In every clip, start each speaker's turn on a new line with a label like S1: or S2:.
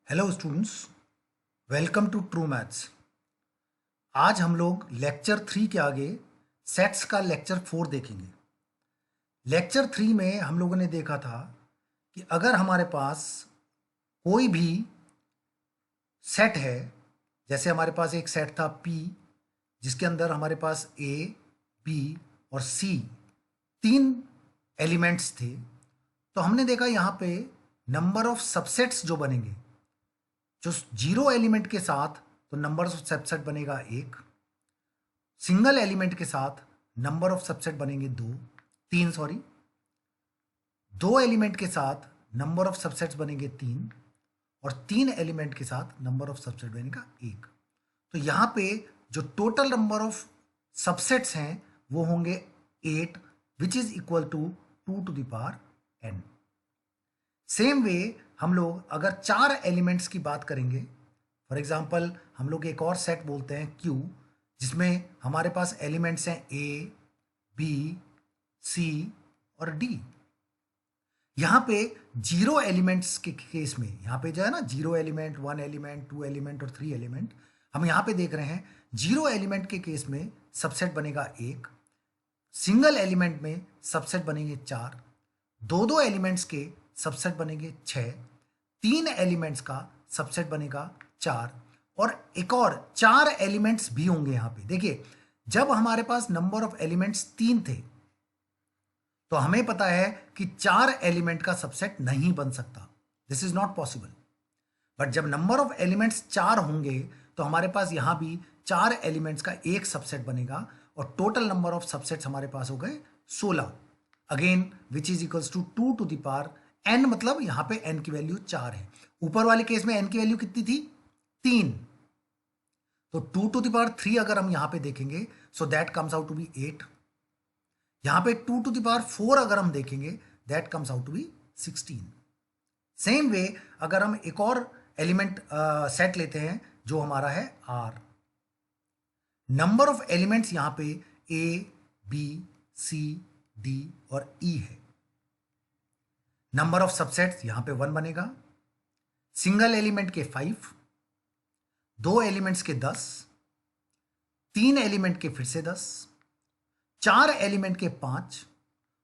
S1: Hello students, welcome to true maths. आज हम लोग लेक्चर 3 के आगे सेट्स का लेक्चर 4 देखेंगे। लेक्चर 3 में हम लोगों ने देखा था कि अगर हमारे पास कोई भी सेट है, जैसे हमारे पास एक सेट था P जिसके अंदर हमारे पास A, B और C तीन एलिमेंट्स थे, तो हमने देखा यहाँ पे नंबर ऑफ सबसेट्स जो बनेंगे, जो जीरो एलिमेंट के साथ तो नंबर ऑफ सबसेट बनेगा एक, सिंगल एलिमेंट के साथ नंबर ऑफ सबसेट बनेंगे तीन, सॉरी, दो एलिमेंट के साथ नंबर ऑफ सबसेट्स बनेंगे तीन, और तीन एलिमेंट के साथ नंबर ऑफ सबसेट बनेगा एक। तो यहाँ पे जो टोटल नंबर ऑफ सबसेट्स हैं वो होंगे 8, which is equal to 2 to the power n। Same way हम लोग अगर चार एलिमेंट्स की बात करेंगे, फॉर एग्जांपल हम लोग एक और सेट बोलते हैं Q, जिसमें हमारे पास एलिमेंट्स हैं A, B, C और D। यहाँ पे जीरो एलिमेंट्स के केस में, यहाँ पे जो है ना, zero element, one element, two element और थ्री एलिमेंट, हम यहाँ पे देख रहे हैं जीरो एलिमेंट के केस में सबसेट बनेगा एक, सिंगल एलिमेंट में सबसेट बनेंगे चार, दो दो एलिमेंट्स के सबसेट बनेंगे छः, तीन एलिमेंट्स का सबसेट बनेगा चार, और एक और चार एलिमेंट्स भी होंगे। यहाँ पे देखिए, जब हमारे पास नंबर ऑफ एलिमेंट्स तीन थे तो हमें पता है कि चार एलिमेंट का सबसेट नहीं बन सकता, this is not possible. But जब नंबर ऑफ एलिमेंट्स चार होंगे तो हमारे पास यहां भी चार एलिमेंट्स का एक सबसेट बनेगा, और टोटल नंबर ऑफ सबसेट्स हमारे पास हो गए 16, again which is equals to 2 to the power n, मतलब यहां पे n की वैल्यू 4 है। ऊपर वाले केस में n की वैल्यू कितनी थी? 3। तो 2 to the power 3 अगर हम यहां पे देखेंगे, so that comes out to be 8। यहां पे 2 to the power 4 अगर हम देखेंगे, that comes out to be 16। Same way अगर हम एक और एलिमेंट सेट लेते हैं जो हमारा है R, नंबर ऑफ एलिमेंट्स यहां पे A, B, C, D और E है। नंबर ऑफ सबसेट्स यहां पे 1 बनेगा, सिंगल एलिमेंट के 5, दो एलिमेंट्स के 10, तीन एलिमेंट के फिर से 10, चार एलिमेंट के 5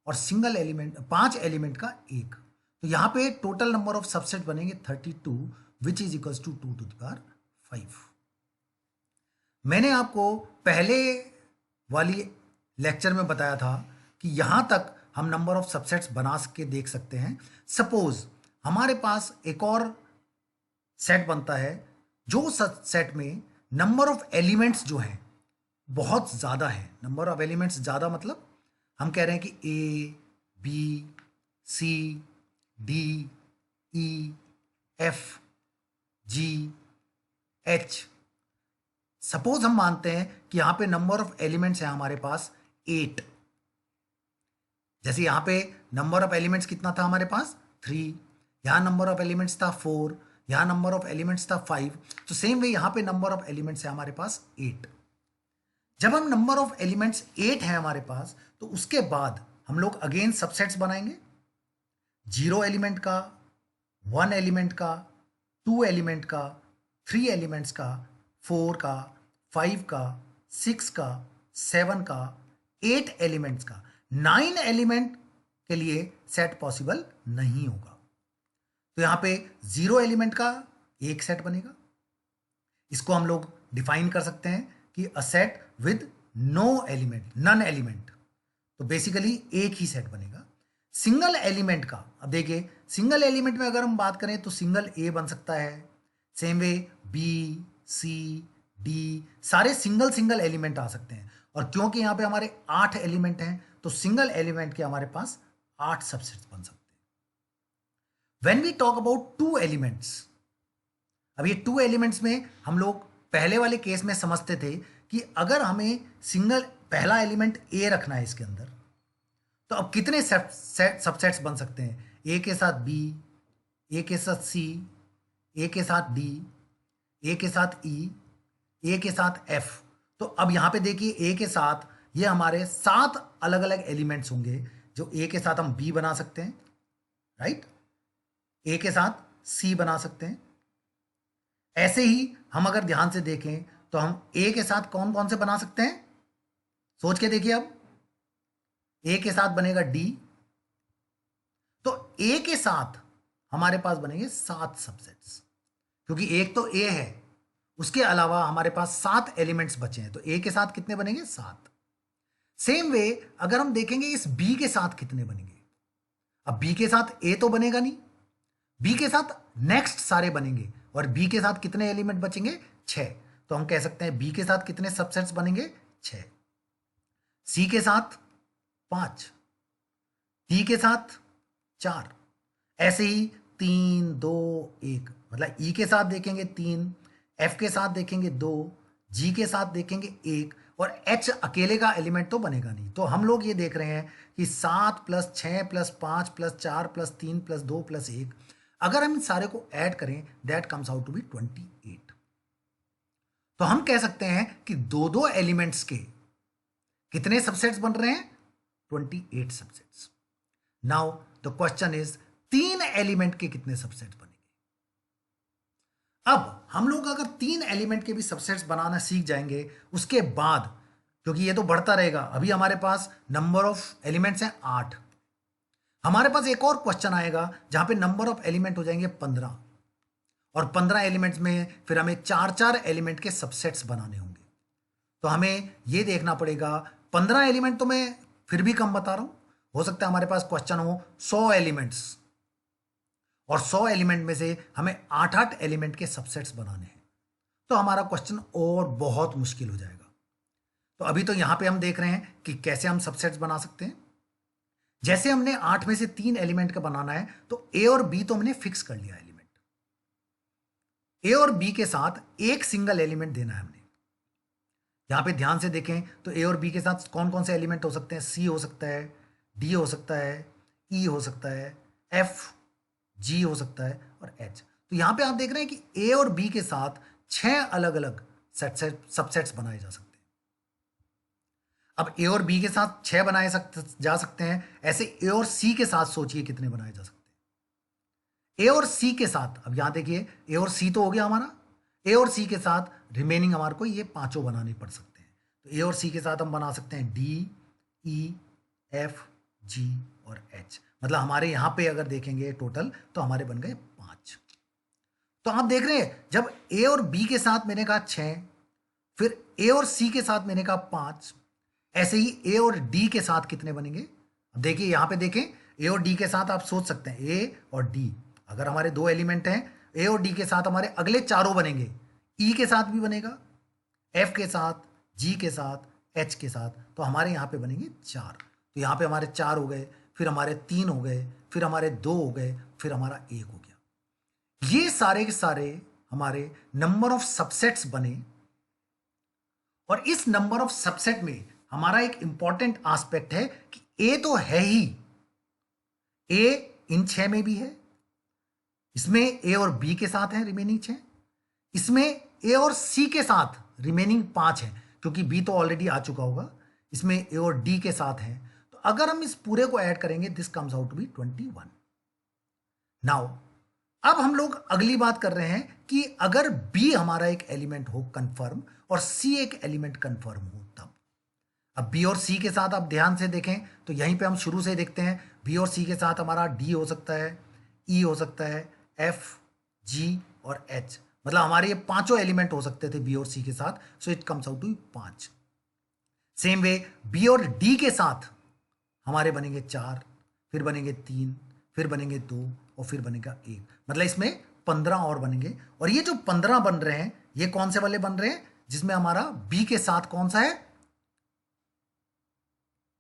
S1: और सिंगल एलिमेंट 5 एलिमेंट का एक। तो यहां पे टोटल नंबर ऑफ सबसेट बनेंगे 32, which is equals to 2 to the power 5। मैंने आपको पहले वाली लेक्चर में बताया था कि यहां तक हम नंबर ऑफ सबसेट्स बना के देख सकते हैं। सपोज हमारे पास एक और सेट बनता है, जो सेट में नंबर ऑफ एलिमेंट्स जो है बहुत ज़्यादा है। नंबर ऑफ एलिमेंट्स ज़्यादा मतलब हम कह रहे हैं कि A, B, C, D, E, F, G, H। Suppose हम मानते हैं कि यहां पे नंबर ऑफ एलिमेंट्स है हमारे पास 8। जैसे यहां पे नंबर ऑफ एलिमेंट्स कितना था हमारे पास? 3। यहां नंबर ऑफ एलिमेंट्स था 4, यहां नंबर ऑफ एलिमेंट्स था 5। तो सेम वे यहां पे नंबर ऑफ एलिमेंट्स है हमारे पास 8। जब हम नंबर ऑफ एलिमेंट्स 8 है हमारे पास, तो उसके बाद हम लोग अगेन सबसेट्स बनाएंगे, जीरो एलिमेंट का, वन एलिमेंट का, टू एलिमेंट का, थ्री एलिमेंट्स का, 4 का, 5 का, 6 का, 7 का, 8 एलिमेंट्स का। 9 एलिमेंट के लिए सेट पॉसिबल नहीं होगा। तो यहां पे जीरो एलिमेंट का एक सेट बनेगा। इसको हम लोग डिफाइन कर सकते हैं कि a set with no element, none element. तो बेसिकली एक ही सेट बनेगा। सिंगल एलिमेंट का, अब देखिए, सिंगल एलिमेंट में अगर हम बात करें तो सिंगल ए बन सकता है। Same way B, C, D, सारे सिंगल सिंगल एलिमेंट आ सकते हैं। और क्योंकि यहां पे हमारे 8 एलिमेंट हैं, तो सिंगल एलिमेंट के हमारे पास 8 सबसेट्स बन सकते हैं। When we talk about two elements, अब ये टू एलिमेंट्स में हम लोग पहले वाले केस में समझते थे कि अगर हमें सिंगल पहला एलिमेंट ए रखना है इसके अंदर, तो अब कितने सबसेट्स बन सकते हैं? ए के साथ बी, ए के साथ सी, ए के साथ डी, ए के साथ ई, ए के साथ एफ। तो अब यहां पे देखिए, ए के साथ ये हमारे 7 अलग अलग एलिमेंट्स होंगे। जो ए के साथ हम बी बना सकते हैं, राइट? ए के साथ सी बना सकते हैं, ऐसे ही हम अगर ध्यान से देखें तो हम ए के साथ कौन कौन से बना सकते हैं, सोच के देखिए। अब ए के साथ बनेगा डी, तो ए के साथ हमारे पास बनेंगे 7 सबसेट्स, क्योंकि एक तो ए है, उसके अलावा हमारे पास 7 एलिमेंट्स बचे हैं, तो ए के साथ कितने बनेंगे 7। सेम वे अगर हम देखेंगे इस बी के साथ कितने बनेंगे, अब बी के साथ ए तो बनेगा नहीं, बी के साथ नेक्स्ट सारे बनेंगे, और बी के साथ कितने एलिमेंट बचेंगे 6, तो हम कह सकते हैं बी के साथ कितने सबसेट्स बनेंगे 6, सी के साथ 5, डी के साथ 4, ऐसे ही 3 2 1, मतलब ई के साथ देखेंगे 3, एफ के साथ देखेंगे 2, जी के साथ देखेंगे 1, और एच अकेले का एलिमेंट तो बनेगा नहीं। तो हम लोग ये देख रहे हैं कि 7 + 6 + 5 + 4 + 3 + 2 + 1, अगर हम इन सारे को ऐड करें that comes out to be 28। तो हम कह सकते हैं कि दो दो एलिमेंट्स के कितने सबसेट्स बन रहे हैं, 28 subsets. Now the question is 3 element के कितने सबसेट्स बनेंगे। अब हम लोग अगर 3 एलिमेंट के भी सबसेट्स बनाना सीख जाएंगे, उसके बाद, क्योंकि ये तो बढ़ता रहेगा, अभी हमारे पास नंबर ऑफ एलिमेंट्स हैं 8, हमारे पास एक और क्वेश्चन आएगा जहां पे नंबर ऑफ एलिमेंट हो जाएंगे 15, और 15 एलिमेंट्स में फिर हमें 4 एलिमेंट के सबसेट्स बनाने होंगे। तो हमें ये देखना पड़ेगा, 15 एलिमेंट तो मैं फिर भी कम बता रहा हूं, हो सकता है हमारे पास क्वेश्चन हो 100 एलिमेंट्स, और 100 एलिमेंट में से हमें 8 एलिमेंट के सबसेट्स बनाने हैं, तो हमारा क्वेश्चन और बहुत मुश्किल हो जाएगा। तो अभी तो यहां पे हम देख रहे हैं कि कैसे हम सबसेट्स बना सकते हैं। जैसे हमने 8 में से 3 एलिमेंट का बनाना है, तो ए और बी तो हमने फिक्स कर लिया एलिमेंट, ए और बी के साथ एक सिंगल एलिमेंट देना है हमने। यहां पे ध्यान से देखें तो ए और बी के साथ कौन कौन से एलिमेंट हो सकते हैं, सी हो सकता है, डी हो सकता है, ई हो सकता है, एफ जी हो सकता है, और एच। तो यहां पे आप देख रहे हैं कि ए और बी के साथ 6 अलग अलग सबसेट्स बनाए जा सकते हैं। अब ए और बी के साथ 6 बनाए जा सकते हैं, ऐसे ए और सी के साथ सोचिए कितने बनाए जा सकते हैं। ए और सी के साथ, अब यहां देखिए ए और सी तो हो गया हमारा, ए और सी के साथ रिमेनिंग हमारे को ये पांचों बनाने पड़ सकते हैं। तो ए और सी के साथ हम बना सकते हैं डी, ई, एफ, जी और एच, मतलब हमारे यहां पे अगर देखेंगे टोटल तो हमारे बन गए 5। तो आप देख रहे हैं जब ए और बी के साथ मैंने कहा 6, फिर ए और सी के साथ मैंने कहा 5, ऐसे ही ए और डी के साथ कितने बनेंगे। अब देखिए यहां पे देखें, ए और डी के साथ आप सोच सकते हैं ए और डी, अगर हमारे 2 एलिमेंट हैं, ए और डी के साथ हमारे अगले चारों बनेंगे, ई के साथ भी बनेगा, एफ के साथ, जी के साथ, एच के साथ, तो हमारे यहां पे बनेंगे 4। तो यहां पे हमारे 4 हो गए, फिर हमारे 3 हो गए, फिर हमारे 2 हो गए, फिर हमारा 1 हो गया। ये सारे के सारे हमारे नंबर ऑफ सबसेट्स बने, और इस नंबर ऑफ सबसेट में हमारा एक इंपॉर्टेंट एस्पेक्ट है कि ए तो है ही, ए इन 6 में भी है, इसमें ए और बी के साथ है रिमेनिंग 6, इसमें ए और सी के साथ रिमेनिंग 5 है, क्योंकि बी तो ऑलरेडी आ चुका होगा, इसमें ए और डी के साथ है। तो अगर हम इस पूरे को ऐड करेंगे this comes out to be 21। Now अब हम लोग अगली बात कर रहे हैं कि अगर बी हमारा एक एलिमेंट हो कंफर्म और सी एक एलिमेंट कंफर्म हो तब। अब बी और सी के साथ आप ध्यान से देखें तो यहीं पे हम शुरू से देखते हैं, बी और सी के साथ हमारा डी हो सकता है, ई हो सकता है, एफ, जी और एच, मतलब हमारे ये पांचों एलिमेंट हो सकते थे बी और सी के साथ, so it comes out to 5। Same way B और डी के साथ हमारे बनेंगे 4, फिर बनेंगे 3, फिर बनेंगे 2 और फिर बनेगा 1, मतलब इसमें 15 और बनेंगे। और ये जो 15 बन रहे हैं ये कौन से वाले बन रहे हैं, जिसमें हमारा बी के साथ कौन सा है,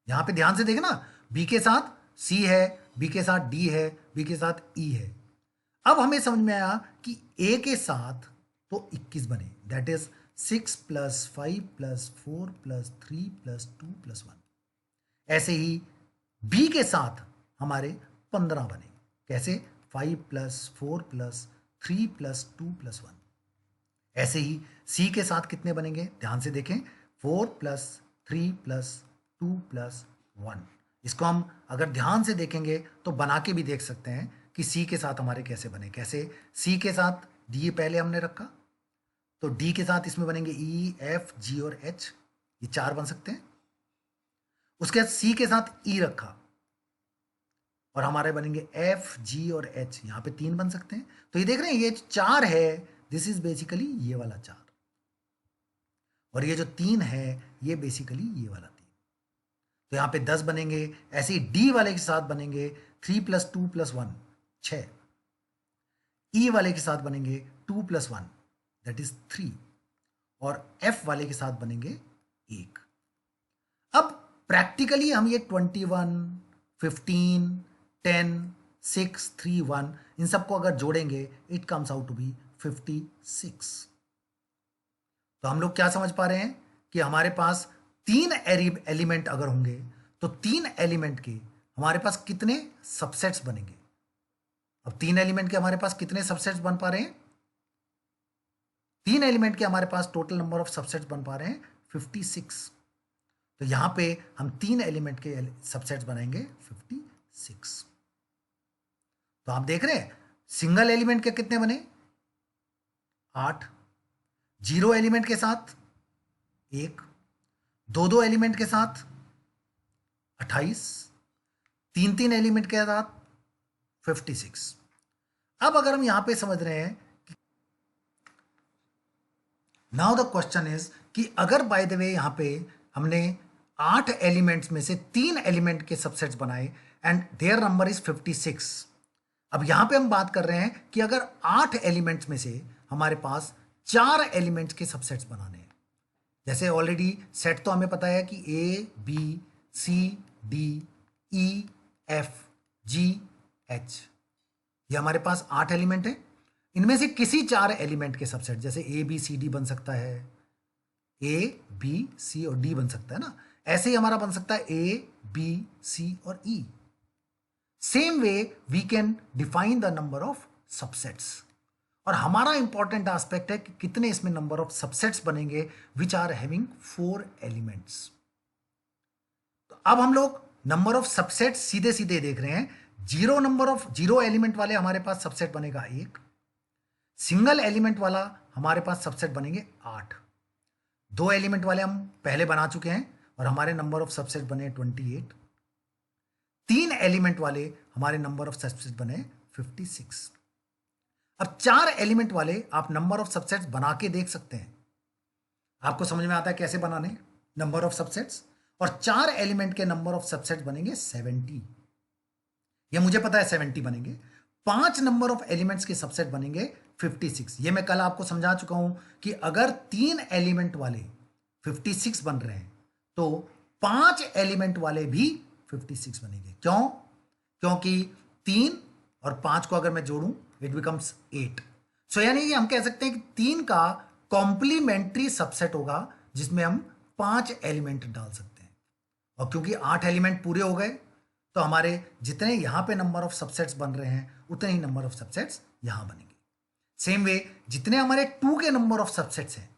S1: यहां पे ध्यान से देखना, बी के साथ सी है, बी के साथ डी है, बी के साथ ई है। अब हमें समझ में आया कि ए के साथ तो 21 बने, दैट इज 6 + 5 + 4 + 3 + 2 + 1। ऐसे ही बी के साथ हमारे 15 बने, कैसे, 5 + 4 + 3 + 2 + 1। ऐसे ही सी के साथ कितने बनेंगे, ध्यान से देखें, 4 + 3 + 2 + 1। इसको हम अगर ध्यान से देखेंगे तो बना के भी देख सकते हैं कि सी के साथ हमारे कैसे बने, कैसे, सी के साथ डी पहले हमने रखा, तो डी के साथ इसमें बनेंगे ई, एफ, जी और एच, ये 4 बन सकते हैं। उसके बाद सी के साथ ई रखा और हमारे बनेंगे एफ, जी और एच, यहां पे 3 बन सकते हैं। तो ये देख रहे हैं ये 4 है, दिस इज बेसिकली ये वाला 4, और ये जो 3 है ये बेसिकली ये वाला 3। तो यहां पे 10 बनेंगे। ऐसे ही डी वाले के साथ बनेंगे 3 + 2 + 1 6। ई वाले के साथ बनेंगे 2 + 1 दैट इज 3, और एफ वाले के साथ बनेंगे 1। अब प्रैक्टिकली हम ये 21, 15, 10, 6, 3, 1 इन सबको अगर जोड़ेंगे it comes out to be 56। तो हम लोग क्या समझ पा रहे हैं कि हमारे पास 3 एलिमेंट अगर होंगे तो 3 एलिमेंट के हमारे पास कितने सबसेट्स बनेंगे। अब 3 एलिमेंट के हमारे पास कितने सबसेट्स बन पा रहे हैं? 3 एलिमेंट के हमारे पास टोटल नंबर ऑफ सबसेट्स बन पा रहे हैं 56। तो यहां पे हम 3 एलिमेंट के सबसेट्स बनाएंगे 56। तो आप देख रहे हैं सिंगल एलिमेंट के कितने बने? 8। जीरो एलिमेंट के साथ 1, 2 एलिमेंट के साथ 28, 3 एलिमेंट के साथ 56। अब अगर हम यहां पे समझ रहे हैं, नाउ द क्वेश्चन इज कि अगर बाय द वे यहां पे हमने 8 एलिमेंट्स में से 3 एलिमेंट के सबसेट्स बनाए एंड देयर नंबर इज 56। अब यहां पे हम बात कर रहे हैं कि अगर 8 एलिमेंट्स में से हमारे पास 4 एलिमेंट्स के सबसेट्स बनाने हैं। जैसे ऑलरेडी सेट तो हमें पता है कि ए, B, C, D, E, F, G, H, ये हमारे पास 8 एलिमेंट है। इनमें से किसी 4 एलिमेंट के सबसेट, जैसे ए बी सी डी बन सकता है, ए बी सी और डी बन सकता है ना, ऐसे ही हमारा बन सकता है ए बी सी और E. Same way we can define the number of subsets, और हमारा इंपॉर्टेंट एस्पेक्ट है कि कितने इसमें नंबर ऑफ सबसेट्स बनेंगे विच आर हैविंग 4 एलिमेंट्स। तो अब हम लोग नंबर ऑफ सबसेट्स सीधे सीधे देख रहे हैं। जीरो एलिमेंट वाले हमारे पास सबसेट बनेगा 1, सिंगल एलिमेंट वाला हमारे पास सबसेट बनेंगे 8, 2 एलिमेंट वाले हम पहले बना चुके हैं और हमारे नंबर ऑफ सबसेट बने 28, 3 एलिमेंट वाले हमारे नंबर ऑफ सबसेट बने 56। अब 4 एलिमेंट वाले आप नंबर ऑफ सबसेट्स बना के देख सकते हैं। आपको समझ में आता है कैसे बनाने नंबर ऑफ सबसेट्स, और 4 एलिमेंट के नंबर ऑफ सबसेट्स बनेंगे 70। ये मुझे पता है 70 बनेंगे। 5 नंबर ऑफ एलिमेंट्स के सबसेट बनेंगे 56। ये मैं कल आपको समझा चुका हूं कि अगर 3 एलिमेंट वाले 56 बन रहे हैं तो 5 एलिमेंट वाले भी 56 बनेंगे। क्यों? क्योंकि 3 और 5 को अगर मैं जोड़ूं इट बिकम्स 8। सो यानी कि हम कह सकते हैं कि 3 का कॉम्प्लीमेंट्री सबसेट होगा जिसमें हम 5 एलिमेंट डाल सकते हैं। और क्योंकि 8 एलिमेंट पूरे हो गए तो हमारे जितने यहां पे नंबर ऑफ सबसेट्स बन रहे हैं उतने ही नंबर ऑफ सबसेट्स यहां बनेंगे। सेम वे जितने हमारे 2 के नंबर ऑफ सबसेट्स हैं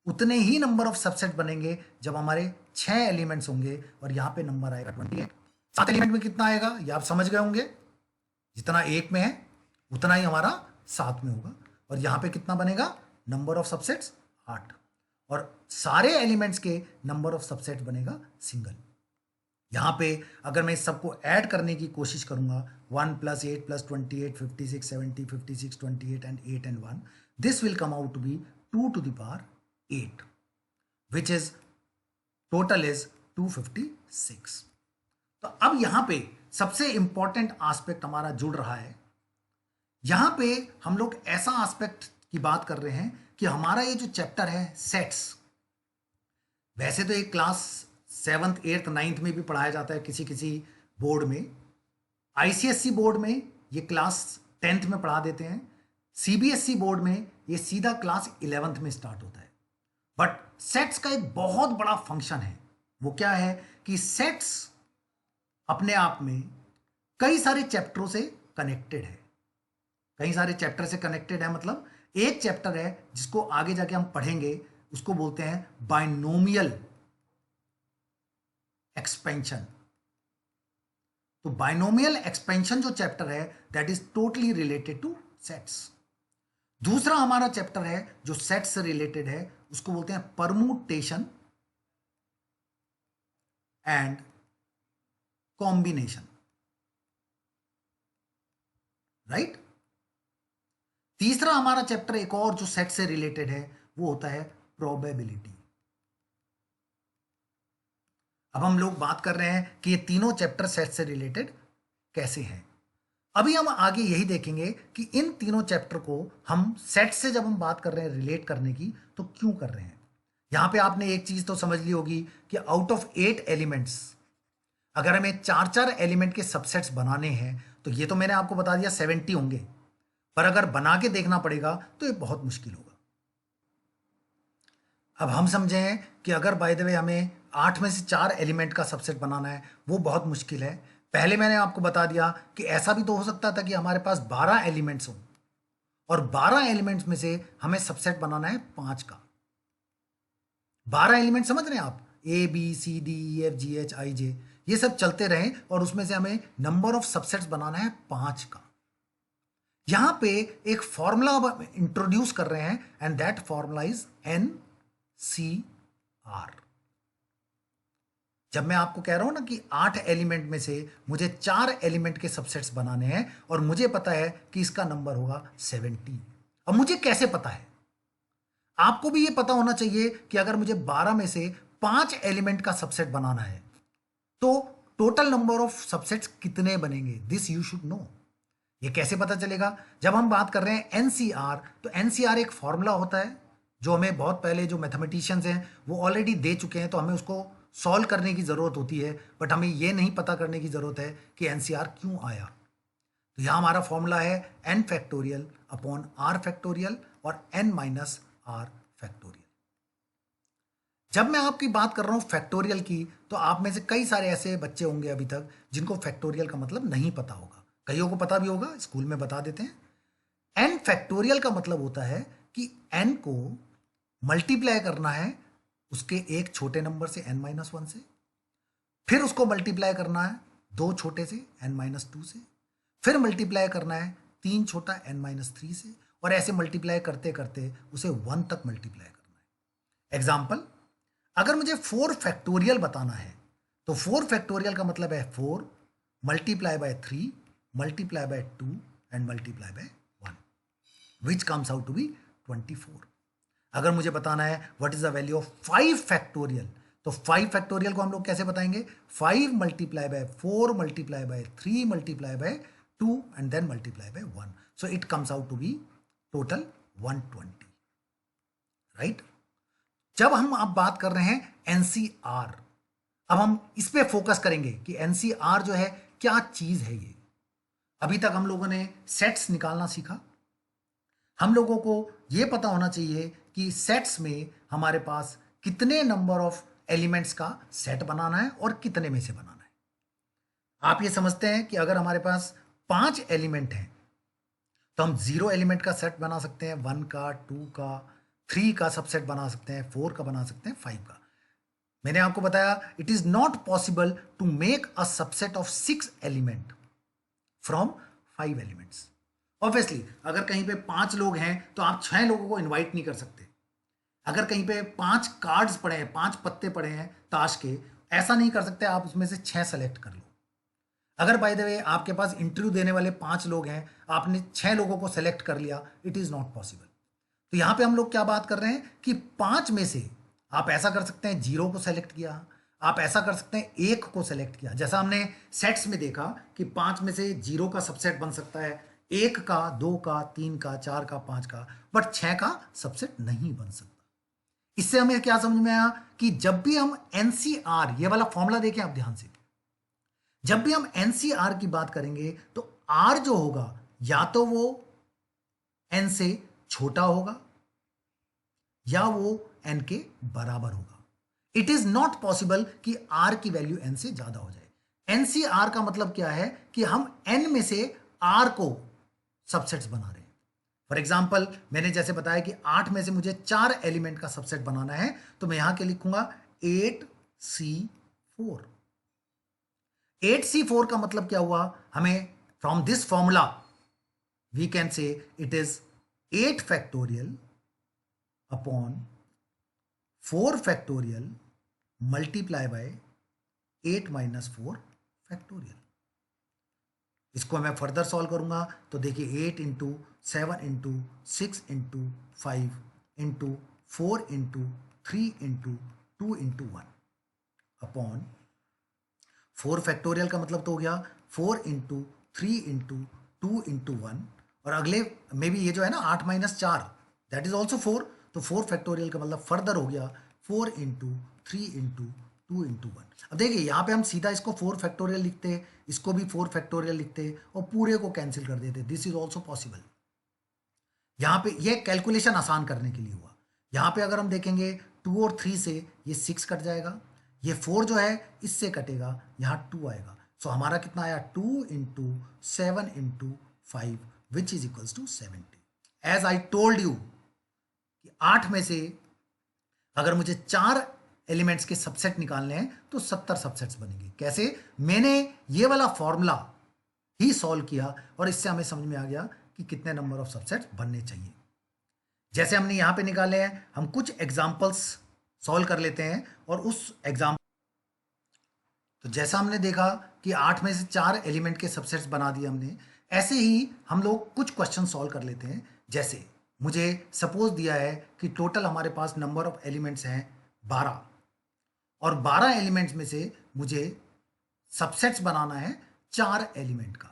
S1: उतने ही नंबर ऑफ सबसेट बनेंगे जब हमारे 6 एलिमेंट्स होंगे और यहां पे नंबर आएगा 28। 7 एलिमेंट में कितना आएगा ये आप समझ गए होंगे, जितना 1 में है उतना ही हमारा 7 में होगा। और यहां पे कितना बनेगा नंबर ऑफ सबसेट्स 8, और सारे एलिमेंट्स के नंबर ऑफ सबसेट बनेगा सिंगल। यहां पे अगर मैं इस सबको ऐड करने की कोशिश करूंगा 1 + 8 + 28 56 70 56 28 and 8 and 1, this will come out to be 2⁸, which is total is 256। तो अब यहां पे सबसे इंपॉर्टेंट एस्पेक्ट हमारा जुड़ रहा है। यहां पे हम लोग ऐसा एस्पेक्ट की बात कर रहे हैं कि हमारा ये जो चैप्टर है सेट्स, वैसे तो एक क्लास 7th 8th 9th में भी पढ़ाया जाता है किसी किसी बोर्ड में, आईसीएससी बोर्ड में ये क्लास 10th में पढ़ा देते हैं, सीबीएसई बोर्ड में ये सीधा क्लास 11th में स्टार्ट होता है। बट सेट्स का एक बहुत बड़ा फंक्शन है, वो क्या है कि सेट्स अपने आप में कई सारे चैप्टरों से कनेक्टेड है। कई सारे चैप्टर से कनेक्टेड है मतलब एक चैप्टर है जिसको आगे जाके हम पढ़ेंगे, उसको बोलते हैं बाइनोमियल एक्सपेंशन। तो बाइनोमियल एक्सपेंशन जो चैप्टर है that is totally related two sets. दूसरा हमारा चैप्टर है जो सेट से रिलेटेड है, उसको बोलते हैं परमुटेशन एंड कॉम्बिनेशन, राइट। तीसरा हमारा चैप्टर एक और जो सेट से रिलेटेड है वो होता है प्रोबेबिलिटी। अब हम लोग बात कर रहे हैं कि ये तीनों चैप्टर सेट से रिलेटेड कैसे हैं। अभी हम आगे यही देखेंगे कि इन तीनों चैप्टर को हम सेट से जब हम बात कर रहे हैं रिलेट करने की तो क्यों कर रहे हैं। यहां पे आपने एक चीज तो समझ ली होगी कि आउट ऑफ 8 एलिमेंट्स अगर हमें चार चार एलिमेंट के सबसेट्स बनाने हैं तो ये तो मैंने आपको बता दिया 70 होंगे, पर अगर बना के देखना पड़ेगा तो ये बहुत मुश्किल होगा। अब हम समझें कि अगर बाय द वे हमें 8 में से 4 एलिमेंट का सबसेट बनाना है, वो बहुत मुश्किल है। पहले मैंने आपको बता दिया कि ऐसा भी तो हो सकता था कि हमारे पास 12 एलिमेंट्स हों और 12 एलिमेंट्स में से हमें सबसेट बनाना है 5 का। 12 एलिमेंट समझ रहे हैं आप, A B C D E F G H I J, ये सब चलते रहे और उसमें से हमें नंबर ऑफ सबसेट्स बनाना है 5 का। यहां पे एक फॉर्मूला इंट्रोड्यूस कर रहे हैं and that formula is N C R. जब मैं आपको कह रहा हूं ना कि 8 एलिमेंट में से मुझे 4 एलिमेंट के सबसेट्स बनाने हैं और मुझे पता है कि इसका नंबर होगा 70। अब मुझे कैसे पता है? आपको भी ये पता होना चाहिए कि अगर मुझे 12 में से 5 एलिमेंट का सबसेट बनाना है तो टोटल नंबर ऑफ सबसेट्स कितने बनेंगे, दिस यू शुड नो। ये कैसे पता चलेगा? जब हम बात कर रहे हैं एनसीआर, तो एनसीआर एक फॉर्मूला होता है जो हमें बहुत पहले जो मैथमेटिशियंस हैं वो ऑलरेडी दे चुके हैं, तो हमें उसको सॉल्व करने की ज़रूरत होती है, बट हमें ये नहीं पता करने की ज़रूरत है कि एनसीआर क्यों आया। तो यहाँ हमारा फॉर्मूला है N factorial upon R factorial और एन माइनस आर फैक्टोरियल। जब मैं आपकी बात कर रहा हूँ फैक्टोरियल की, तो आप में से कई सारे ऐसे बच्चे होंगे अभी तक जिनको फैक्टोरियल का मतलब नहीं पता होगा, कईयों को पता भी होगा, स्कूल में बता देते हैं। एन फैक्टोरियल का मतलब होता है कि एन को मल्टीप्लाई करना है उसके एक छोटे नंबर से n-1 से, फिर उसको मल्टीप्लाई करना है 2 छोटे से n-2 से, फिर मल्टीप्लाई करना है 3 छोटा n-3 से, और ऐसे मल्टीप्लाई करते करते उसे 1 तक मल्टीप्लाई करना है। एग्जाम्पल, अगर मुझे 4 फैक्टोरियल बताना है तो 4 फैक्टोरियल का मतलब है 4 multiply by 3 multiply by 2 and multiply by 1 which comes out to be 24। अगर मुझे बताना है what is the value of 5 factorial, तो 5 फैक्टोरियल को हम लोग कैसे बताएंगे? 5 multiply by 4 multiply by 3 multiply by 2 and then multiply by 1, so it comes out to be total 120, right. जब हम अब बात कर रहे हैं एनसीआर, अब हम इस पे फोकस करेंगे कि एनसीआर जो है क्या चीज है। ये अभी तक हम लोगों ने सेट्स निकालना सीखा, हम लोगों को यह पता होना चाहिए कि सेट्स में हमारे पास कितने नंबर ऑफ एलिमेंट्स का सेट बनाना है और कितने में से बनाना है। आप ये समझते हैं कि अगर हमारे पास 5 एलिमेंट हैं तो हम 0 एलिमेंट का सेट बना सकते हैं, 1 का, 2 का, 3 का सबसेट बना सकते हैं, 4 का बना सकते हैं, 5 का। मैंने आपको बताया it is not possible to make a subset of 6 element from 5 elements. Obviously अगर कहीं पे 5 लोग हैं तो आप 6 लोगों को इनवाइट नहीं कर सकते। अगर कहीं पे 5 कार्ड्स पड़े हैं, 5 पत्ते पड़े हैं ताश के, ऐसा नहीं कर सकते आप उसमें से 6 सेलेक्ट कर लो। अगर बाय द वे आपके पास इंटरव्यू देने वाले 5 लोग हैं, आपने 6 लोगों को सेलेक्ट कर लिया, इट इज नॉट पॉसिबल। तो यहां पे हम लोग क्या बात कर रहे हैं कि 5 में से आप ऐसा कर सकते हैं 0 को सेलेक्ट किया, आप ऐसा कर सकते हैं 1 को सेलेक्ट किया। जैसा हमने सेट्स में देखा कि 5 में से 0 का सबसेट बन सकता है, 1 का, 2 का, 3 का, 4 का, 5 का, बट 6 का सबसेट नहीं बन सकता। इससे हमें क्या समझ में आया कि जब भी हम एनसीआर, ये वाला फॉर्मूला देखें आप ध्यान से, जब भी हम एनसीआर की बात करेंगे तो आर जो होगा या तो वो एन से छोटा होगा या वो एन के बराबर होगा। इट इज नॉट पॉसिबल कि आर की वैल्यू एन से ज्यादा हो जाए। एनसीआर का मतलब क्या है कि हम एन में से आर को सबसेट्स बना रहे हैं। फॉर एग्जाम्पल मैंने जैसे बताया कि 8 में से मुझे 4 एलिमेंट का सबसेट बनाना है, तो मैं यहां के लिखूंगा 8C4। 8C4 का मतलब क्या हुआ? हमें from this formula we can say it is 8 factorial upon 4 factorial multiply by 8 minus 4 factorial. इसको मैं फर्दर सॉल्व करूंगा तो देखिए 8 into 7 into 6 into 5 into 4 into 3 into 2 into 1 upon 4 factorial का मतलब तो हो गया 4 इंटू 3 इंटू 2 इंटू 1, और अगले में भी ये जो है ना 8 माइनस 4 दैट इज ऑल्सो 4, तो 4 फैक्टोरियल का मतलब फर्दर हो गया 4 इंटू 3 इंटू 2 इंटू 1। अब देखिए यहाँ पे हम सीधा इसको 4 फैक्टोरियल लिखते, इसको भी 4 फैक्टोरियल लिखते और पूरे को कैंसिल कर देते। This is also possible. यहाँ पे ये कैलकुलेशन आसान करने के लिए हुआ। यहाँ पे अगर हम देखेंगे 2 और 3 से ये 6 कट जाएगा, ये 4 जो है इससे कटेगा, यहाँ 2 आएगा। सो हमारा कितना आया 2 into 7 into 5 which is equals to 70। As I told you कि 8 में से अगर मुझे 4 एलिमेंट्स के सबसेट निकालने हैं तो 70 सबसेट्स बनेंगे। कैसे? मैंने ये वाला फॉर्मूला ही सॉल्व किया और इससे हमें समझ में आ गया कि कितने नंबर ऑफ सबसेट्स बनने चाहिए। जैसे हमने यहाँ पे निकाले हैं, हम कुछ एग्जाम्पल्स सॉल्व कर लेते हैं और उस एग्जाम्पल, तो जैसा हमने देखा कि 8 में से 4 एलिमेंट के सबसेट्स बना दिए हमने, ऐसे ही हम लोग कुछ क्वेश्चन सॉल्व कर लेते हैं। जैसे मुझे सपोज दिया है कि टोटल हमारे पास नंबर ऑफ एलिमेंट्स हैं 12, और 12 एलिमेंट्स में से मुझे सबसेट्स बनाना है 4 एलिमेंट का।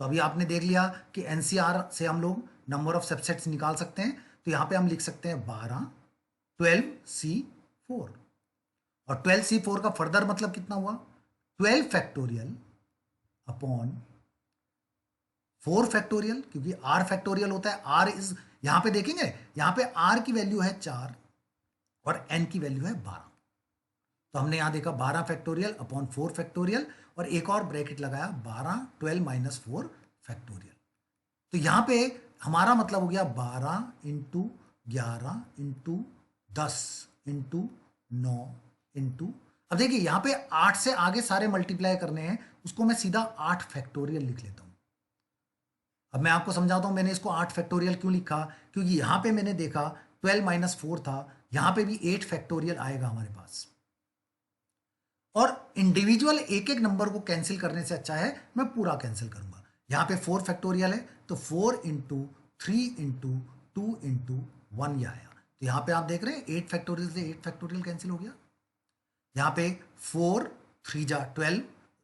S1: तो अभी आपने देख लिया कि एनसीआर से हम लोग नंबर ऑफ सबसेट्स निकाल सकते हैं। तो यहां पे हम लिख सकते हैं 12 12C4, और 12C4 का फर्दर मतलब कितना हुआ 12 फैक्टोरियल अपॉन 4 फैक्टोरियल, क्योंकि R फैक्टोरियल होता है। R इज, यहां पे देखेंगे यहां पे R की वैल्यू है 4 और N की वैल्यू है 12, तो हमने यहां देखा 12 फैक्टोरियल अपॉन 4 फैक्टोरियल और एक और ब्रैकेट लगाया 12 माइनस 4 फैक्टोरियल। तो यहां पे हमारा मतलब हो गया 12 इंटू 11 इंटू 10 इंटू 9 इंटू, अब देखिए यहां पे 8 से आगे सारे मल्टीप्लाई करने हैं, उसको मैं सीधा 8 फैक्टोरियल लिख लेता हूं। अब मैं आपको समझाता हूं मैंने इसको 8 फैक्टोरियल क्यों लिखा, क्योंकि यहां पे मैंने देखा 12 माइनस 4 था, यहां पे भी 8 फैक्टोरियल आएगा हमारे पास, और इंडिविजुअल एक एक नंबर को कैंसिल करने से अच्छा है मैं पूरा कैंसिल करूंगा। यहां पे 4 फैक्टोरियल है तो 4 इंटू 3 इंटू 2 इंटू 1 ये आया। तो यहां पे आप देख रहे हैं 8 फैक्टोरियल से 8 फैक्टोरियल कैंसिल हो गया। यहां पे 4 3 जा 12,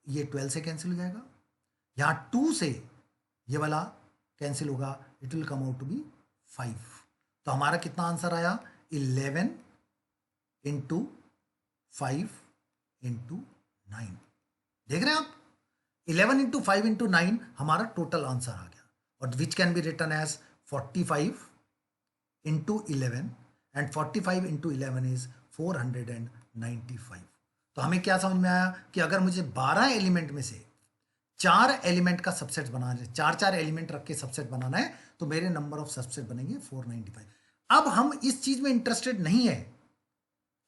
S1: ये 12 से कैंसिल हो जाएगा। यहां 2 से ये वाला कैंसिल होगा, it will come out to be 5। तो हमारा कितना आंसर आया 11 इंटू 5 इंटू 9। देख रहे हैं आप 11 इंटू 5 इंटू 9 हमारा टोटल आंसर आ गया, और which can be written as 45 into 11, and 45 into 11 is 495। तो हमें क्या समझ में आया कि अगर मुझे 12 एलिमेंट में से 4 एलिमेंट का सबसेट बनाना है, 4 एलिमेंट रख के सबसेट बनाना है, तो मेरे नंबर ऑफ सबसेट बनेंगे 495। अब हम इस चीज में इंटरेस्टेड नहीं है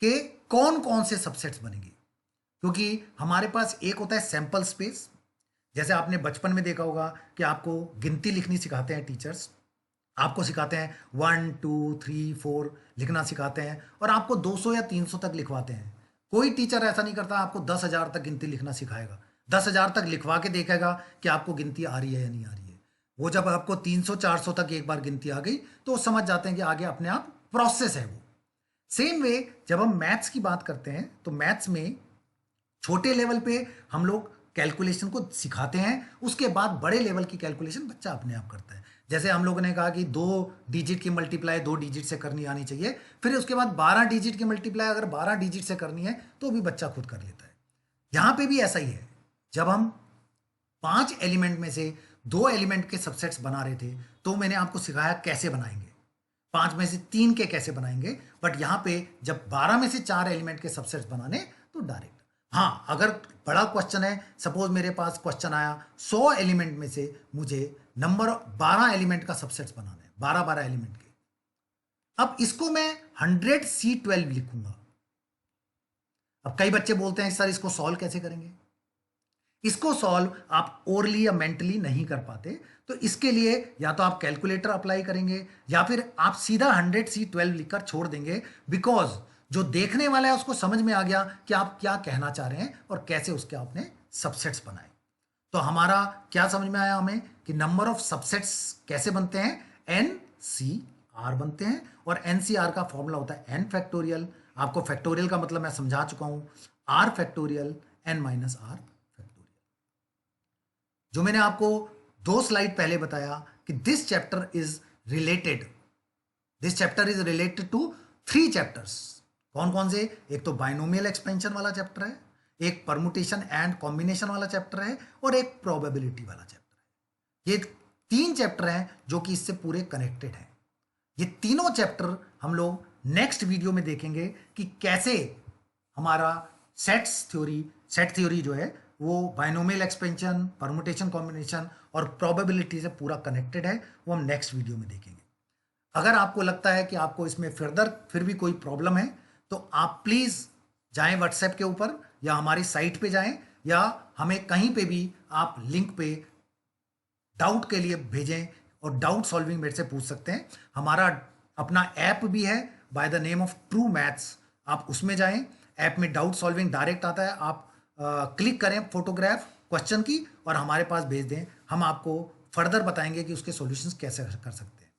S1: कि कौन कौन से सबसेट्स बनेंगे, क्योंकि हमारे पास एक होता है सैंपल स्पेस। जैसे आपने बचपन में देखा होगा कि आपको गिनती लिखनी सिखाते हैं टीचर्स, आपको सिखाते हैं 1 2 3 4 लिखना सिखाते हैं, और आपको 200 या 300 तक लिखवाते हैं। कोई टीचर ऐसा नहीं करता आपको 10,000 तक गिनती लिखना सिखाएगा, 10,000 तक लिखवा के देखेगा कि आपको गिनती आ रही है या नहीं आ रही है। वो जब आपको 300 400 तक एक बार गिनती आ गई तो वो समझ जाते हैं कि आगे अपने आप प्रोसेस है वो। सेम वे जब हम मैथ्स की बात करते हैं तो मैथ्स में छोटे लेवल पे हम लोग कैलकुलेशन को सिखाते हैं, उसके बाद बड़े लेवल की कैलकुलेशन बच्चा अपने आप करता है। जैसे हम लोगों ने कहा कि 2 डिजिट की मल्टीप्लाई 2 डिजिट से करनी आनी चाहिए, फिर उसके बाद 12 डिजिट की मल्टीप्लाई अगर 12 डिजिट से करनी है तो भी बच्चा खुद कर लेता है। यहां पे भी ऐसा ही है। जब हम 5 एलिमेंट में से 2 एलिमेंट के सबसेट्स बना रहे थे तो मैंने आपको सिखाया कैसे बनाएंगे, 5 में से 3 के कैसे बनाएंगे, बट यहां पे जब 12 में से 4 एलिमेंट के सबसेट्स बनाने तो डायरेक्ट। हाँ, अगर बड़ा क्वेश्चन है, सपोज मेरे पास क्वेश्चन आया 100 एलिमेंट में से मुझे नंबर 12 एलिमेंट का सबसेट्स बनाना है, 12 एलिमेंट के, अब इसको मैं 100C12 लिखूंगा। अब कई बच्चे बोलते हैं सर इसको सॉल्व कैसे करेंगे। इसको सॉल्व आप ओरली या मेंटली नहीं कर पाते। तो इसके लिए या तो आप कैलकुलेटर अप्लाई करेंगे या फिर आप सीधा 100C12 लिखकर छोड़ देंगे, बिकॉज जो देखने वाला है उसको समझ में आ गया कि आप क्या कहना चाह रहे हैं और कैसे उसके आपने सबसेट्स बनाए। तो हमारा क्या समझ में आया हमें कि नंबर ऑफ सबसेट्स कैसे बनते हैं, एन सी आर बनते हैं, और एन सी आर का फॉर्मूला होता है एन फैक्टोरियल। आपको फैक्टोरियल का मतलब मैं समझा चुका हूं, R factorial N minus R factorial. जो मैंने आपको 2 स्लाइड पहले बताया कि this chapter is related to 3 chapters. कौन कौन से? एक तो बाइनोमियल एक्सपेंशन वाला चैप्टर है, एक परमुटेशन एंड कॉम्बिनेशन वाला चैप्टर है, और एक प्रोबेबिलिटी वाला चैप्टर है। ये 3 चैप्टर हैं जो कि इससे पूरे कनेक्टेड हैं। ये तीनों चैप्टर हम लोग नेक्स्ट वीडियो में देखेंगे कि कैसे हमारा सेट थ्योरी जो है वो बाइनोमियल एक्सपेंशन, परमुटेशन, कॉम्बिनेशन और प्रोबेबिलिटी से पूरा कनेक्टेड है। वो हम नेक्स्ट वीडियो में देखेंगे। अगर आपको लगता है कि आपको इसमें फिर भी कोई प्रॉब्लम है, तो आप प्लीज़ जाएं व्हाट्सएप के ऊपर या हमारी साइट पे जाएं, या हमें कहीं पे भी आप लिंक पे डाउट के लिए भेजें और डाउट सॉल्विंग मेरे से पूछ सकते हैं। हमारा अपना ऐप भी है by the name of true maths, आप उसमें जाएं। ऐप में डाउट सॉल्विंग डायरेक्ट आता है, आप क्लिक करें फोटोग्राफ क्वेश्चन की और हमारे पास भेज दें। हम आपको फर्दर बताएंगे कि उसके सॉल्यूशंस कैसे कर सकते हैं।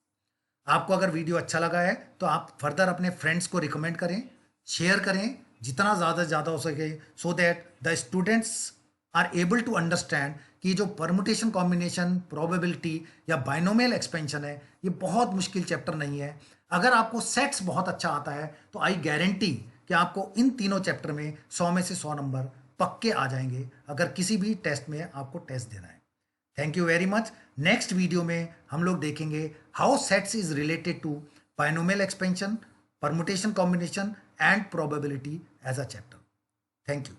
S1: आपको अगर वीडियो अच्छा लगा है तो आप फर्दर अपने फ्रेंड्स को रिकमेंड करें, शेयर करें जितना ज़्यादा से ज़्यादा हो सके, so that the students are able to understand कि जो परमुटेशन, कॉम्बिनेशन, प्रोबेबिलिटी या बाइनोमियल एक्सपेंशन है, ये बहुत मुश्किल चैप्टर नहीं है। अगर आपको सेट्स बहुत अच्छा आता है तो आई गारंटी कि आपको इन तीनों चैप्टर में 100 में से 100 नंबर पक्के आ जाएंगे, अगर किसी भी टेस्ट में आपको टेस्ट देना है। Thank you very much. Next video में हम लोग देखेंगे how sets is related to binomial expansion, permutation, combination and probability as a chapter. Thank you.